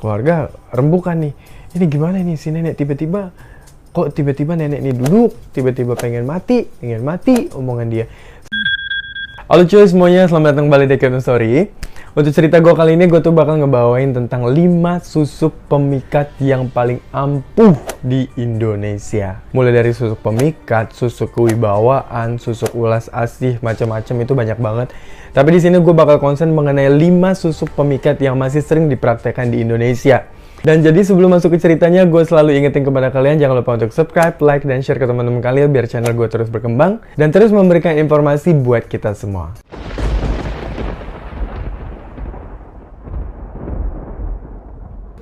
keluarga rembukan nih. Ini gimana nih si nenek tiba-tiba nenek ini duduk, tiba-tiba pengen mati omongan dia. Halo cuy semuanya, selamat datang kembali di Keto Story. Untuk cerita gue kali ini, gue tuh bakal ngebawain tentang 5 susuk pemikat yang paling ampuh di Indonesia. Mulai dari susuk pemikat, susuk kewibawaan, susuk ulas asih, macam-macam itu banyak banget. Tapi di sini gue bakal konsen mengenai 5 susuk pemikat yang masih sering dipraktekkan di Indonesia. Dan jadi sebelum masuk ke ceritanya, gue selalu ingetin kepada kalian jangan lupa untuk subscribe, like, dan share ke teman-teman kalian biar channel gue terus berkembang dan terus memberikan informasi buat kita semua.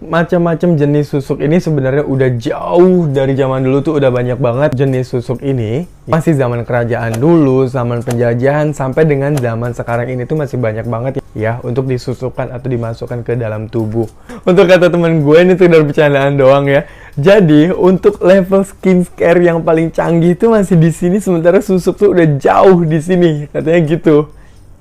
Macam-macam jenis susuk ini sebenarnya udah jauh dari zaman dulu tuh udah banyak banget jenis susuk ini. Masih zaman kerajaan dulu, zaman penjajahan, sampai dengan zaman sekarang ini tuh masih banyak banget ya untuk disusukkan atau dimasukkan ke dalam tubuh. Untuk kata teman gue ini tuh dari bercandaan doang ya. Jadi untuk level skincare yang paling canggih itu masih di sini, sementara susuk tuh udah jauh di sini, katanya gitu.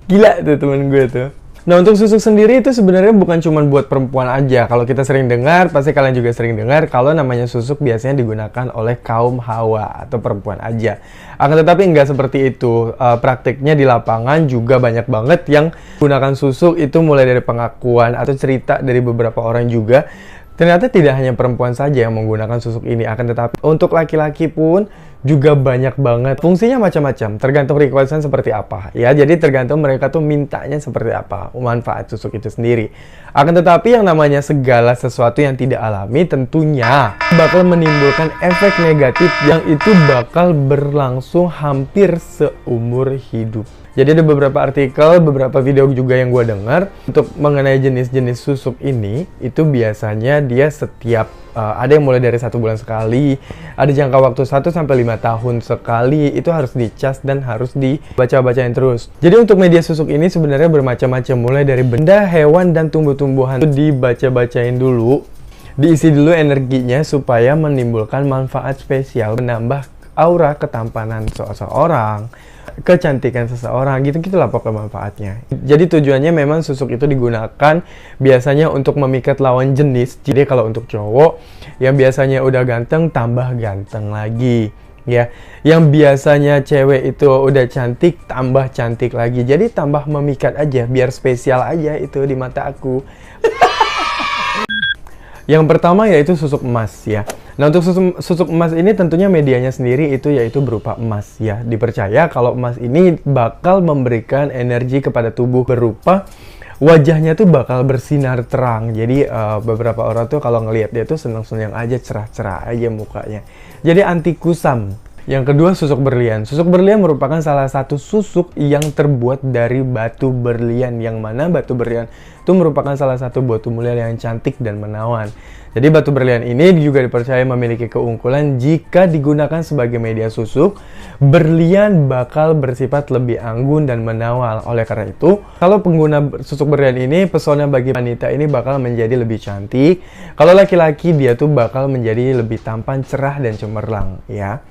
Gila tuh teman gue tuh. Nah, untuk susuk sendiri itu sebenarnya bukan cuma buat perempuan aja. Kalau kita sering dengar, pasti kalian juga sering dengar kalau namanya susuk biasanya digunakan oleh kaum hawa atau perempuan aja. Akan tetapi nggak seperti itu. Praktiknya di lapangan juga banyak banget yang gunakan susuk itu mulai dari pengakuan atau cerita dari beberapa orang juga. Ternyata tidak hanya perempuan saja yang menggunakan susuk ini, akan tetapi untuk laki-laki pun juga banyak banget. Fungsinya macam-macam, tergantung requestan seperti apa. Ya, jadi tergantung mereka tuh mintanya seperti apa, manfaat susuk itu sendiri. Akan tetapi yang namanya segala sesuatu yang tidak alami tentunya bakal menimbulkan efek negatif yang itu bakal berlangsung hampir seumur hidup. Jadi ada beberapa artikel, beberapa video juga yang gue dengar untuk mengenai jenis-jenis susuk ini, itu biasanya dia setiap ada yang mulai dari 1 bulan sekali, ada jangka waktu 1 sampai 5 tahun sekali, itu harus dicas dan harus dibaca-bacain terus. Jadi untuk media susuk ini sebenarnya bermacam-macam, mulai dari benda, hewan, dan tumbuh-tumbuhan. Itu dibaca-bacain dulu, diisi dulu energinya supaya menimbulkan manfaat spesial, menambah aura ketampanan seseorang, kecantikan seseorang, gitu-gitulah pokoknya manfaatnya. Jadi tujuannya memang susuk itu digunakan biasanya untuk memikat lawan jenis. Jadi kalau untuk cowok yang biasanya udah ganteng tambah ganteng lagi ya. Yang biasanya cewek itu udah cantik tambah cantik lagi. Jadi tambah memikat aja biar spesial aja itu di mata aku. Yang pertama yaitu susuk emas ya. Nah, untuk susuk emas ini tentunya medianya sendiri itu yaitu berupa emas ya. Dipercaya kalau emas ini bakal memberikan energi kepada tubuh berupa wajahnya tuh bakal bersinar terang. Jadi beberapa orang tuh kalau ngelihat dia tuh senang-senang aja, cerah-cerah aja mukanya. Jadi anti kusam. Yang kedua, susuk berlian. Susuk berlian merupakan salah satu susuk yang terbuat dari batu berlian, yang mana batu berlian itu merupakan salah satu batu mulia yang cantik dan menawan. Jadi batu berlian ini juga dipercaya memiliki keunggulan jika digunakan sebagai media susuk. Berlian bakal bersifat lebih anggun dan menawan. Oleh karena itu, kalau pengguna susuk berlian ini, pesona bagi wanita ini bakal menjadi lebih cantik. Kalau laki-laki, dia tuh bakal menjadi lebih tampan, cerah, dan cemerlang ya.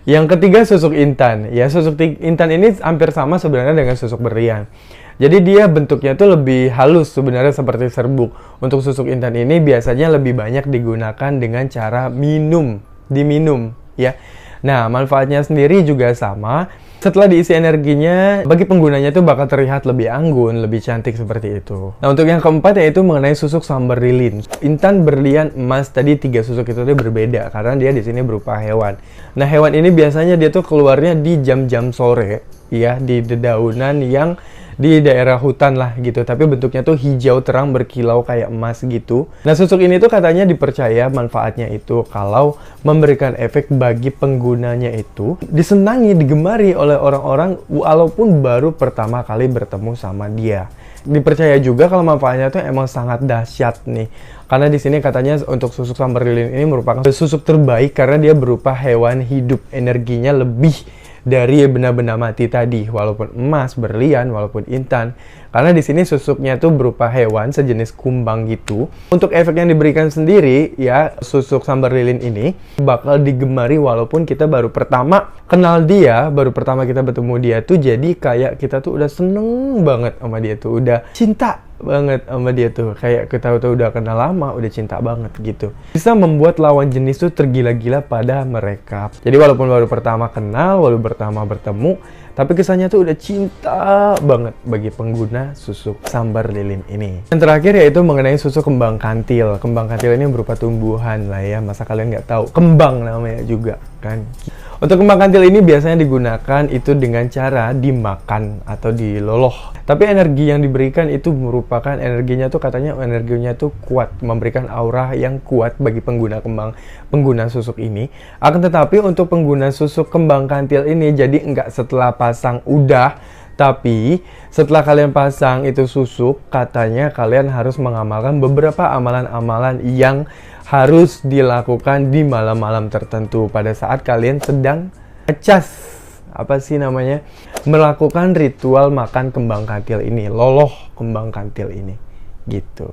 Yang ketiga, susuk intan. Ya, susuk intan ini hampir sama sebenarnya dengan susuk berlian. Jadi dia bentuknya tuh lebih halus sebenarnya seperti serbuk. Untuk susuk intan ini biasanya lebih banyak digunakan dengan cara diminum ya. Nah, manfaatnya sendiri juga sama. Setelah diisi energinya, bagi penggunanya itu bakal terlihat lebih anggun, lebih cantik seperti itu. Nah, untuk yang keempat yaitu mengenai susuk sambar lilin. Intan, berlian, emas, tadi 3 susuk itu berbeda karena dia di sini berupa hewan. Nah, hewan ini biasanya dia tuh keluarnya di jam-jam sore, ya, di dedaunan yang di daerah hutan lah gitu, tapi bentuknya tuh hijau terang berkilau kayak emas gitu. Nah, susuk ini tuh katanya dipercaya manfaatnya itu kalau memberikan efek bagi penggunanya itu disenangi, digemari oleh orang-orang walaupun baru pertama kali bertemu sama dia. Dipercaya juga kalau manfaatnya tuh emang sangat dahsyat nih. Karena di sini katanya untuk susuk sambar lilin ini merupakan susuk terbaik karena dia berupa hewan hidup, energinya lebih dari benda-benda mati tadi, walaupun emas, berlian, walaupun intan. Karena di sini susuknya tuh berupa hewan sejenis kumbang gitu. Untuk efek yang diberikan sendiri ya, susuk sambar lilin ini bakal digemari walaupun kita baru pertama kenal dia, baru pertama kita bertemu dia tuh, jadi kayak kita tuh udah seneng banget sama dia tuh, udah cinta banget sama dia tuh. Kayak kita tuh udah kenal lama, udah cinta banget gitu. Bisa membuat lawan jenis tuh tergila-gila pada mereka. Jadi walaupun baru pertama kenal, walaupun pertama bertemu, tapi kesannya tuh udah cinta banget bagi pengguna susuk sambar lilin ini. Yang terakhir yaitu mengenai susuk kembang kantil. Kembang kantil ini berupa tumbuhan lah ya, masa kalian nggak tahu? Kembang namanya juga kan. Untuk kembang kantil ini biasanya digunakan itu dengan cara dimakan atau diloloh. Tapi energi yang diberikan itu merupakan energinya tuh katanya energinya tuh kuat, memberikan aura yang kuat bagi pengguna susuk ini. Akan tetapi untuk pengguna susuk kembang kantil ini jadi enggak setelah pasang udah, tapi setelah kalian pasang itu susuk, katanya kalian harus mengamalkan beberapa amalan-amalan yang harus dilakukan di malam-malam tertentu pada saat kalian sedang ngecas, apa sih namanya, melakukan ritual makan kembang kantil ini, loloh kembang kantil ini, gitu.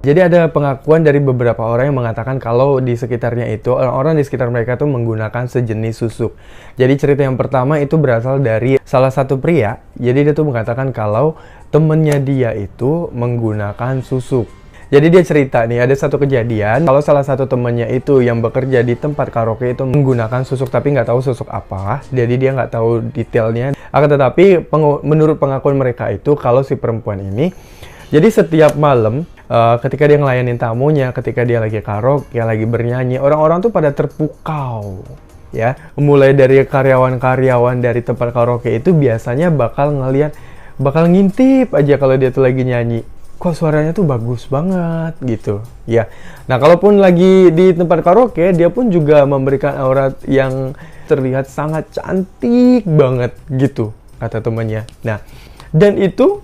Jadi ada pengakuan dari beberapa orang yang mengatakan kalau di sekitarnya itu, orang-orang di sekitar mereka tuh menggunakan sejenis susuk. Jadi cerita yang pertama itu berasal dari salah satu pria. Jadi dia tuh mengatakan kalau temennya dia itu menggunakan susuk. Jadi dia cerita nih, ada satu kejadian kalau salah satu temennya itu yang bekerja di tempat karaoke itu menggunakan susuk tapi nggak tahu susuk apa. Jadi dia nggak tahu detailnya. Akan tetapi menurut pengakuan mereka itu kalau si perempuan ini, jadi setiap malam ketika dia ngelayanin tamunya, ketika dia lagi karaoke, lagi bernyanyi, orang-orang tuh pada terpukau. Ya, mulai dari karyawan-karyawan dari tempat karaoke itu biasanya bakal ngintip aja kalau dia tuh lagi nyanyi. Kok suaranya tuh bagus banget gitu. Ya. Nah, kalaupun lagi di tempat karaoke, dia pun juga memberikan aura yang terlihat sangat cantik banget gitu, kata temannya. Nah, dan itu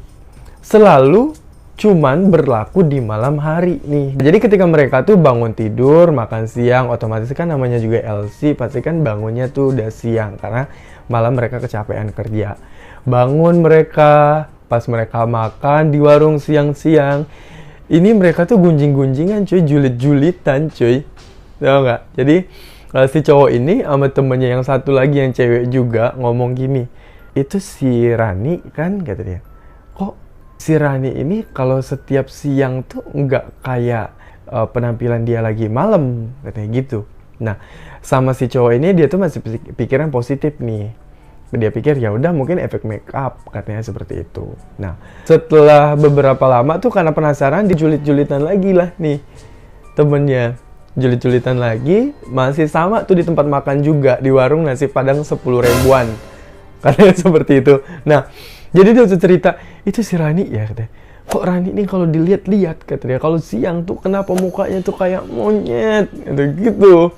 selalu cuman berlaku di malam hari nih. Jadi ketika mereka tuh bangun tidur, makan siang, otomatis kan namanya juga LC, pasti kan bangunnya tuh udah siang karena malam mereka kecapean kerja. Bangun mereka, pas mereka makan di warung siang-siang, ini mereka tuh gunjing-gunjingan cuy, julit-julitan cuy. Tahu nggak? Jadi si cowok ini sama temennya yang satu lagi yang cewek juga ngomong gini, itu si Rani kan, kata dia, kok si Rani ini kalau setiap siang tuh nggak kayak penampilan dia lagi malam, katanya gitu. Nah, sama si cowok ini dia tuh masih pikiran positif nih. Dia pikir ya udah mungkin efek make up, katanya seperti itu. Nah, setelah beberapa lama tuh karena penasaran dijulit-julitan lagi lah nih temennya. Julit-julitan lagi, masih sama tuh di tempat makan juga, di warung nasi padang 10 ribuan. Katanya seperti itu. Nah, jadi dia tuh cerita, itu si Rani ya katanya. Kok Rani ini kalau dilihat-lihat katanya, kalau siang tuh kenapa mukanya tuh kayak monyet gitu.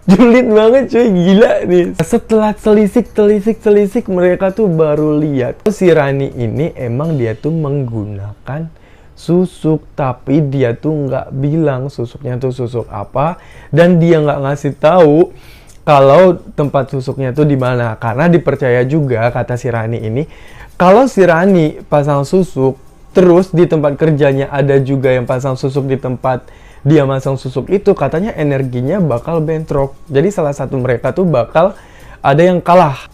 Julid banget cuy, gila nih. Setelah telisik mereka tuh baru lihat si Rani ini emang dia tuh menggunakan susuk, tapi dia tuh nggak bilang susuknya tuh susuk apa, dan dia nggak ngasih tahu kalau tempat susuknya tuh di mana. Karena dipercaya juga, kata si Rani ini, kalau si Rani pasang susuk, terus di tempat kerjanya ada juga yang pasang susuk di tempat dia masang susuk itu, katanya energinya bakal bentrok. Jadi salah satu mereka tuh bakal ada yang kalah.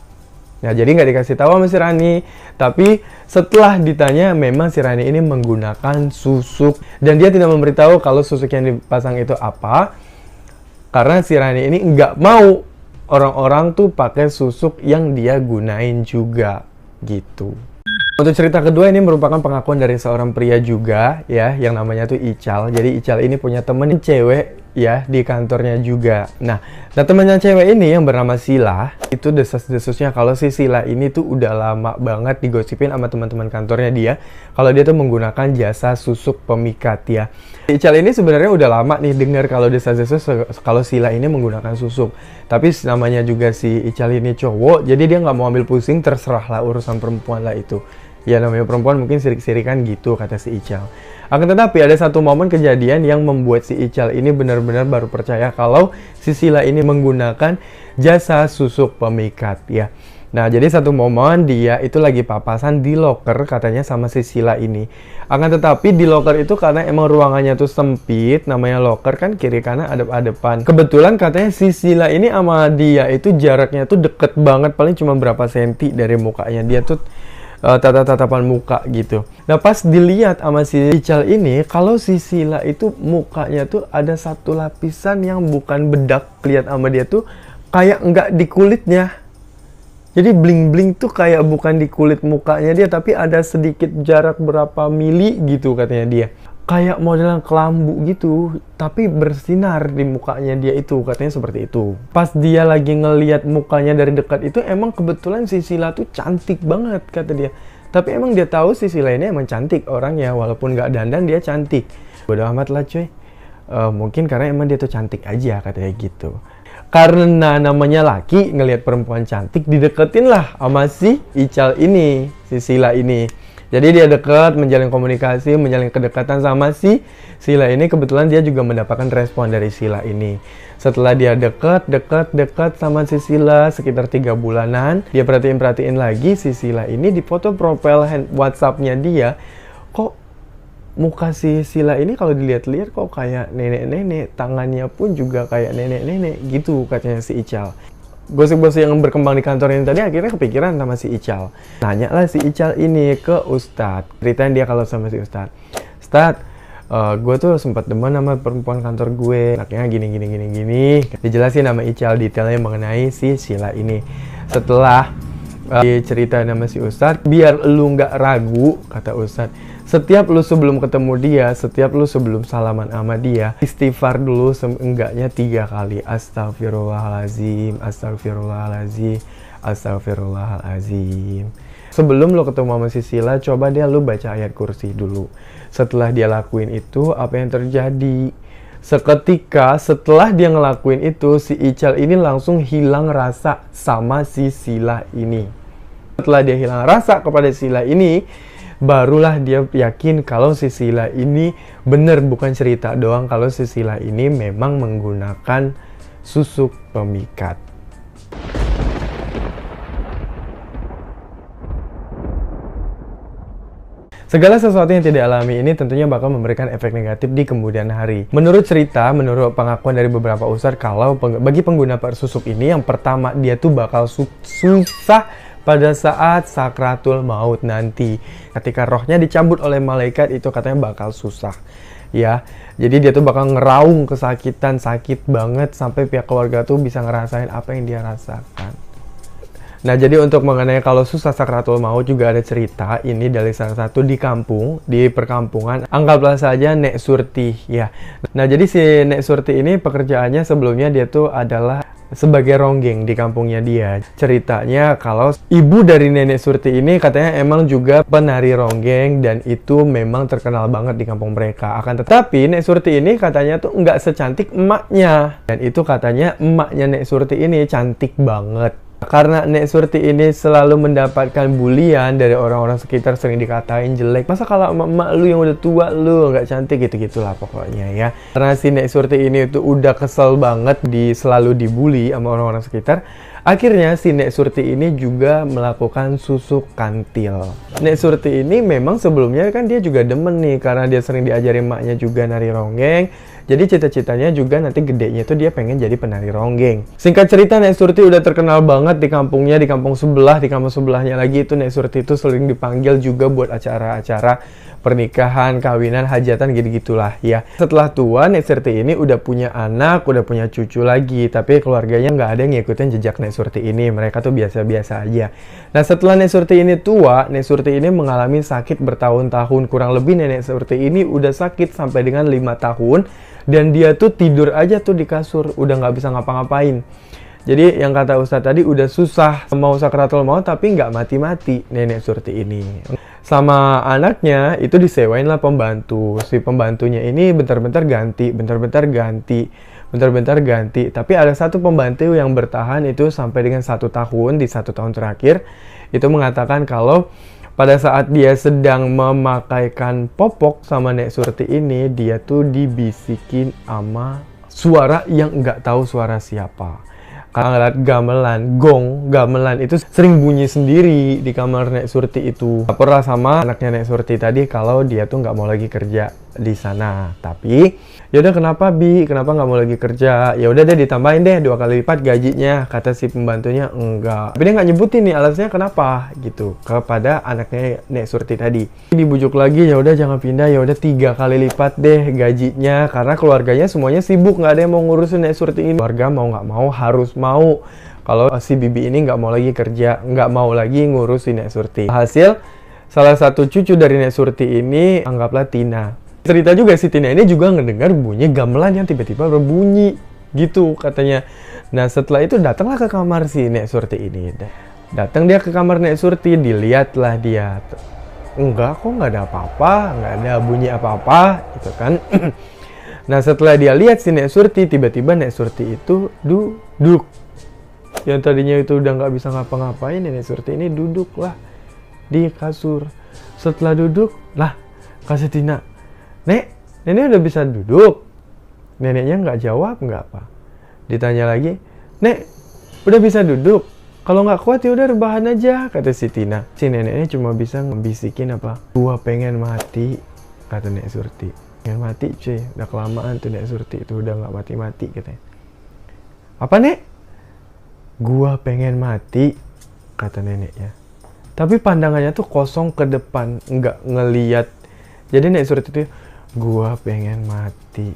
Nah, jadi nggak dikasih tahu sama si Rani. Tapi setelah ditanya, memang si Rani ini menggunakan susuk. Dan dia tidak memberitahu kalau susuk yang dipasang itu apa. Karena si Rani ini nggak mau orang-orang tuh pakai susuk yang dia gunain juga. Gitu. Untuk cerita kedua ini merupakan pengakuan dari seorang pria juga ya, yang namanya tuh Ical. Jadi Ical ini punya temen cewek ya di kantornya juga. Nah temennya cewek ini yang bernama Sila, itu desas-desusnya kalau si Sila ini tuh udah lama banget digosipin sama teman-teman kantornya dia kalau dia tuh menggunakan jasa susuk pemikat ya. Ical ini sebenarnya udah lama nih dengar kalau desas-desus kalau Sila ini menggunakan susuk. Tapi namanya juga si Ical ini cowok, jadi dia nggak mau ambil pusing, terserah lah urusan perempuan lah itu. Ya namanya perempuan mungkin sirik-sirikan gitu, kata si Ical. Akan tetapi ada satu momen kejadian yang membuat si Ical ini benar-benar baru percaya kalau si Sila ini menggunakan jasa susuk pemikat ya. Nah, jadi satu momen dia itu lagi papasan di loker katanya sama si Sila ini. Akan tetapi di loker itu karena emang ruangannya tuh sempit, namanya loker kan kiri kanan adep-adepan. Kebetulan katanya si Sila ini sama dia itu jaraknya tuh deket banget, paling cuma berapa senti dari mukanya. Dia tuh tatap-tatapan muka gitu. Nah, pas dilihat sama si Ical ini, kalau si Sila itu mukanya tuh ada satu lapisan yang bukan bedak, lihat sama dia tuh kayak nggak di kulitnya. Jadi bling-bling tuh kayak bukan di kulit mukanya dia, tapi ada sedikit jarak berapa mili gitu katanya dia. Kayak modelan kelambu gitu, tapi bersinar di mukanya dia itu, katanya seperti itu. Pas dia lagi ngeliat mukanya dari dekat itu, emang kebetulan si Sila tuh cantik banget kata dia. Tapi emang dia tahu si Sila ini emang cantik orangnya, walaupun nggak dandan dia cantik. Bodoh amat lah cuy. Mungkin karena emang dia tuh cantik aja katanya gitu. Karena namanya laki, ngelihat perempuan cantik, dideketin lah sama si Ical ini, si Sila ini. Jadi dia dekat, menjalin komunikasi, menjalin kedekatan sama si Sila ini. Kebetulan dia juga mendapatkan respon dari Sila ini. Setelah dia dekat sama si Sila sekitar 3 bulanan, dia perhatiin lagi si Sila ini di foto profile WhatsApp-nya dia. Kok muka si Sila ini kalau dilihat-lihat kok kayak nenek-nenek, tangannya pun juga kayak nenek-nenek gitu katanya si Ical. Gosip-gosip yang berkembang di kantor ini tadi akhirnya kepikiran sama si Ical. Nanya lah si Ical ini ke Ustadz, ceritain dia kalau sama si Ustadz. Ustadz, gue tuh sempat demen sama perempuan kantor gue, anaknya gini. Dijelasin sama Ical detailnya mengenai si Sila ini. Setelah diceritain sama si Ustadz, biar lu nggak ragu, kata Ustadz, setiap lu sebelum ketemu dia, setiap lu sebelum salaman sama dia, istighfar dulu seenggaknya 3 kali. Astagfirullahalazim, astagfirullahalazim, astagfirullahalazim. Sebelum lu ketemu sama si Sila, coba dia lu baca ayat kursi dulu. Setelah dia lakuin itu, apa yang terjadi? Seketika setelah dia ngelakuin itu, si Ical ini langsung hilang rasa sama si Sila ini. Setelah dia hilang rasa kepada Sila ini, barulah dia yakin kalau si Sila ini bener, bukan cerita doang, kalau si Sila ini memang menggunakan susuk pemikat. Segala sesuatu yang tidak alami ini tentunya bakal memberikan efek negatif di kemudian hari. Menurut cerita, menurut pengakuan dari beberapa ustadz, kalau bagi pengguna susuk ini, yang pertama dia tuh bakal susah pada saat sakratul maut nanti. Ketika rohnya dicabut oleh malaikat, itu katanya bakal susah. Ya, jadi dia tuh bakal ngeraung kesakitan, sakit banget, sampai pihak keluarga tuh bisa ngerasain apa yang dia rasakan. Nah, jadi untuk mengenai kalau susah sakratul maut juga ada cerita ini dari salah satu di kampung, di perkampungan. Anggaplah saja Nek Surti, ya. Nah, jadi si Nek Surti ini pekerjaannya sebelumnya dia tuh adalah sebagai ronggeng di kampungnya dia. Ceritanya kalau ibu dari Nenek Surti ini katanya emang juga penari ronggeng, dan itu memang terkenal banget di kampung mereka. Akan tetapi Nek Surti ini katanya tuh nggak secantik emaknya, dan itu katanya emaknya Nek Surti ini cantik banget. Karena Nek Surti ini selalu mendapatkan bulian dari orang-orang sekitar, sering dikatain jelek. Masa kalau emak lu yang udah tua lu nggak cantik, gitu-gitulah pokoknya ya. Karena si Nek Surti ini tuh udah kesel banget selalu dibully sama orang-orang sekitar. Akhirnya si Nek Surti ini juga melakukan susuk kantil. Nek Surti ini memang sebelumnya kan dia juga demen nih, karena dia sering diajarin emaknya juga nari ronggeng. Jadi cita-citanya juga nanti gedenya tuh dia pengen jadi penari ronggeng. Singkat cerita, Nek Surti udah terkenal banget di kampungnya, di kampung sebelah, di kampung sebelahnya lagi itu Nek Surti itu sering dipanggil juga buat acara-acara pernikahan, kawinan, hajatan, gitu-gitulah ya. Setelah tua, Nek Surti ini udah punya anak, udah punya cucu lagi, tapi keluarganya nggak ada yang ngikutin jejak Nek Surti ini. Mereka tuh biasa-biasa aja. Nah, setelah Nek Surti ini tua, Nek Surti ini mengalami sakit bertahun-tahun. Kurang lebih Nenek Surti ini udah sakit sampai dengan 5 tahun, dan dia tuh tidur aja tuh di kasur, udah nggak bisa ngapa-ngapain. Jadi yang kata Ustadz tadi, udah susah mau sakratul maut tapi nggak mati-mati Nenek Surti ini. Sama anaknya itu disewain lah pembantu. Si pembantunya ini bentar-bentar ganti, bentar-bentar ganti, bentar-bentar ganti. Tapi ada satu pembantu yang bertahan itu sampai dengan 1 tahun, di 1 tahun terakhir itu mengatakan kalau pada saat dia sedang memakaikan popok sama Nek Surti ini, dia tuh dibisikin sama suara yang nggak tahu suara siapa. alat gamelan, gong, gamelan itu sering bunyi sendiri di kamar Nek Surti itu. Pernah sama anaknya Nek Surti tadi kalau dia tuh nggak mau lagi kerja di sana. Tapi yaudah kenapa Bi? Kenapa nggak mau lagi kerja? Ya udah deh ditambahin deh 2 kali lipat gajinya, kata si pembantunya. Enggak. Tapi dia nggak nyebutin nih alasannya kenapa gitu kepada anaknya Nek Surti tadi. Dibujuk lagi, ya udah jangan pindah, ya udah 3 kali lipat deh gajinya karena keluarganya semuanya sibuk, nggak ada yang mau ngurusin Nek Surti ini. Keluarga mau nggak mau harus mau kalau si Bibi ini nggak mau lagi kerja, nggak mau lagi ngurusin Nek Surti. Hasil salah satu cucu dari Nek Surti ini anggaplah Tina. Cerita juga si Tina ini juga ngedengar bunyi gamelan yang tiba-tiba berbunyi gitu katanya. Nah setelah itu datanglah ke kamar si Nek Surti ini. Datang dia ke kamar Nek Surti, dilihatlah dia. Enggak kok, nggak ada apa-apa, nggak ada bunyi apa-apa gitu kan. Nah setelah dia lihat si Nek Surti, tiba-tiba Nek Surti itu duduk. Yang tadinya itu udah nggak bisa ngapa-ngapain, Nek Surti ini duduk lah di kasur. Setelah duduk, lah kasih Tina, Nek, nenek udah bisa duduk? Neneknya nggak jawab, nggak apa. Ditanya lagi, Nek, udah bisa duduk? Kalau nggak kuat ya udah rebahan aja, kata si Tina. Si neneknya cuma bisa ngebisikin apa? Gua pengen mati, kata Nek Surti. Pengen mati cuy, udah kelamaan tuh Nek Surti itu udah nggak mati-mati katanya. Apa Nek? Gua pengen mati, kata neneknya. Tapi pandangannya tuh kosong ke depan, nggak ngeliat. Jadi Nek Surti itu, gua pengen mati,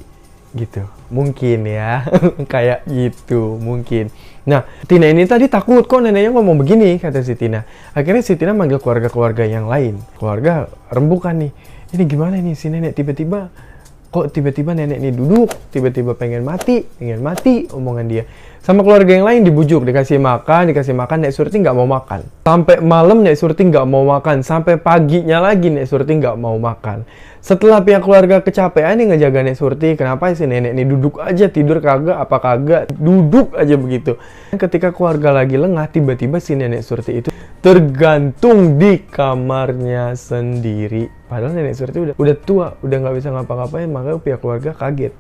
gitu. Mungkin ya, kayak gitu, mungkin. Nah, Tina ini tadi takut kok neneknya ngomong begini, kata si Tina. Akhirnya si Tina manggil keluarga-keluarga yang lain. Keluarga rembukan nih. Ini gimana nih si nenek tiba-tiba, kok tiba-tiba nenek ini duduk, tiba-tiba pengen mati omongan dia. Sama keluarga yang lain dibujuk, dikasih makan, Nek Surti nggak mau makan. Sampai malam Nek Surti nggak mau makan, sampai paginya lagi Nek Surti nggak mau makan. Setelah pihak keluarga kecapean nih ngejaga Nek Surti, kenapa si nenek ini duduk aja, tidur kagak, apa kagak, duduk aja begitu. Ketika keluarga lagi lengah, tiba-tiba si nenek Surti itu tergantung di kamarnya sendiri. Padahal nenek Surti udah tua, udah nggak bisa ngapa-ngapain, makanya pihak keluarga kaget.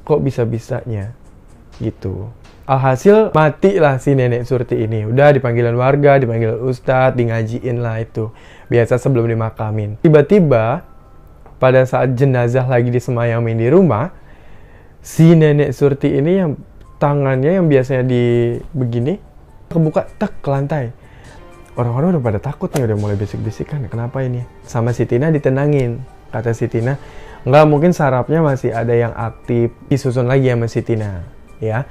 Kok bisa-bisanya? Gitu. Alhasil matilah si nenek Surti ini. Udah dipanggilin warga, dipanggil ustadz, di ngajiin lah itu. Biasa sebelum dimakamin. Tiba-tiba pada saat jenazah lagi disemayamin di rumah, si nenek Surti ini yang tangannya yang biasanya di begini kebuka tek ke lantai. Orang-orang udah pada takut nih, udah mulai bisik-bisikan. Kenapa ini? Sama si Tina ditenangin. Kata si Tina, nggak mungkin sarafnya masih ada yang aktif. Disusun lagi sama si Tina, ya.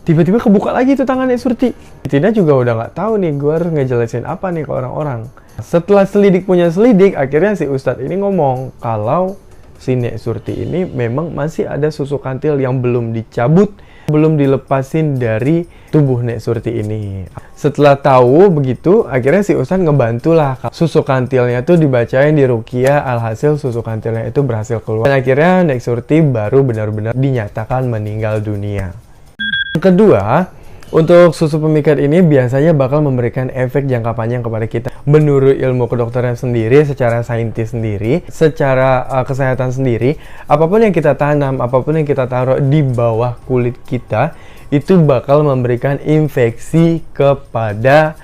Tiba-tiba kebuka lagi tuh tangan Nek Surti. Tina juga udah nggak tahu nih, gue harus ngejelasin apa nih ke orang-orang. Setelah selidik punya selidik, akhirnya si Ustadz ini ngomong kalau si Nek Surti ini memang masih ada susu kantil yang belum dicabut, belum dilepasin dari tubuh Nek Surti ini. Setelah tahu begitu, akhirnya si Ustadz ngebantulah susu kantilnya tuh dibacain di ruqyah, alhasil susu kantilnya itu berhasil keluar. Dan akhirnya Nek Surti baru benar-benar dinyatakan meninggal dunia. Yang kedua, untuk susu pemikat ini biasanya bakal memberikan efek jangka panjang kepada kita. Menurut ilmu kedokteran sendiri, secara saintis sendiri, secara kesehatan sendiri, apapun yang kita tanam, apapun yang kita taruh di bawah kulit kita, itu bakal memberikan infeksi kepada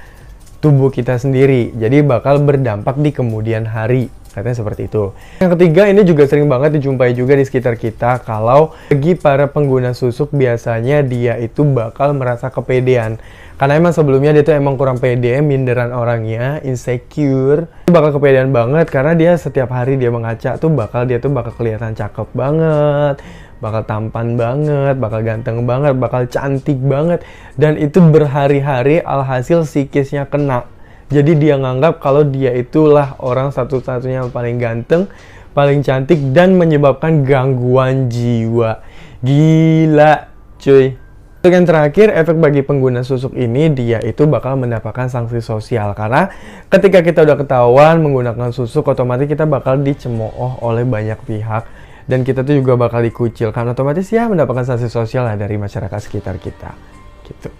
tubuh kita sendiri. Jadi bakal berdampak di kemudian hari. Katanya seperti itu. Yang ketiga, ini juga sering banget dijumpai juga di sekitar kita. Kalau bagi para pengguna susuk, biasanya dia itu bakal merasa kepedean. Karena emang sebelumnya dia tuh emang kurang pede, minderan orangnya, insecure. Bakal kepedean banget karena dia setiap hari dia mengaca tuh dia tuh bakal kelihatan cakep banget, bakal tampan banget, bakal ganteng banget, bakal cantik banget. Dan itu berhari-hari alhasil psikisnya kena. Jadi dia nganggap kalau dia itulah orang satu-satunya yang paling ganteng, paling cantik, dan menyebabkan gangguan jiwa. Gila, cuy. Untuk yang terakhir, efek bagi pengguna susuk ini, dia itu bakal mendapatkan sanksi sosial. Karena ketika kita udah ketahuan menggunakan susuk, otomatis kita bakal dicemooh oleh banyak pihak. Dan kita tuh juga bakal dikucilkan. Otomatis ya mendapatkan sanksi sosial lah dari masyarakat sekitar kita. Gitu.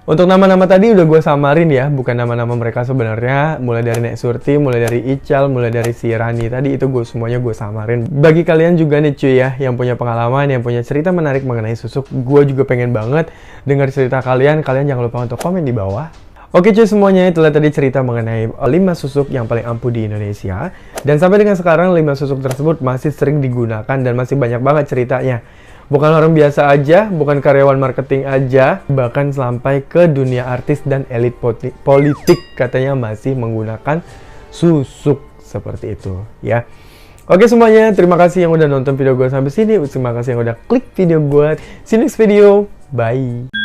Untuk nama-nama tadi udah gue samarin ya, bukan nama-nama mereka sebenarnya. Mulai dari Nek Surti, mulai dari Ical, mulai dari si Rani tadi, itu semuanya gue samarin. Bagi kalian juga nih cuy ya, yang punya pengalaman, yang punya cerita menarik mengenai susuk, gue juga pengen banget dengar cerita kalian. Kalian jangan lupa untuk komen di bawah. Oke cuy semuanya, itulah tadi cerita mengenai 5 susuk yang paling ampuh di Indonesia. Dan sampai dengan sekarang 5 susuk tersebut masih sering digunakan dan masih banyak banget ceritanya. Bukan orang biasa aja, bukan karyawan marketing aja, bahkan sampai ke dunia artis dan elit politik katanya masih menggunakan susuk seperti itu ya. Oke semuanya, terima kasih yang udah nonton video gue sampai sini. Terima kasih yang udah klik video gue. See you next video. Bye.